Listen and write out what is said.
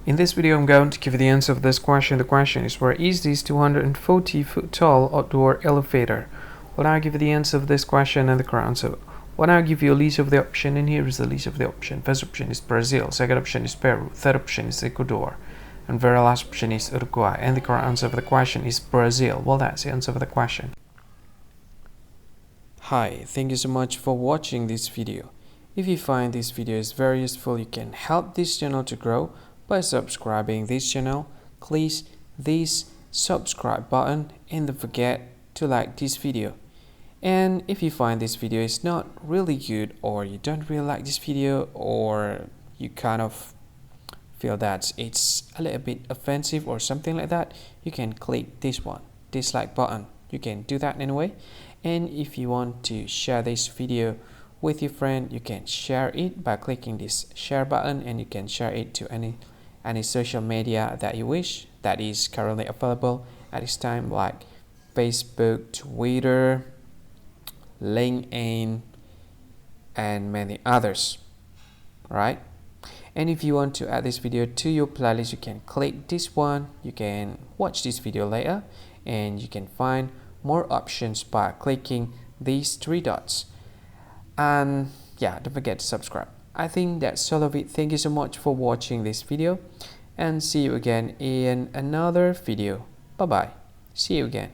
In this video, I'm going to give you the answer of this question. The question is, where is this 240 foot tall outdoor elevator? Well, I'll give you the answer of this question and the correct answer. Well, I'll give you a list of the option, and here is the list of the option. First option is Brazil, second option is Peru, third option is Ecuador, and very last option is Uruguay. And the correct answer of the question is Brazil. Well, that's the answer of the question. Hi, thank you so much for watching this video. If you find this video is very useful, you can help this channel to grow by subscribing this channel. Click this subscribe button and don't forget to like this video. And if you find this video is not really good, or you don't really like this video, or you kind of feel that it's a little bit offensive or something like that, you can click this one, dislike button. You can do that anyway. And if you want to share this video with your friend, you can share it by clicking this share button, and you can share it to any social media that you wish that is currently available at this time, like Facebook, Twitter, LinkedIn, and many others. Right? And if you want to add this video to your playlist, you can click this one. You can watch this video later, and you can find more options by clicking these three dots. And yeah, don't forget to subscribe. I think that's all of it. Thank you so much for watching this video, and see you again in another video. Bye bye. See you again.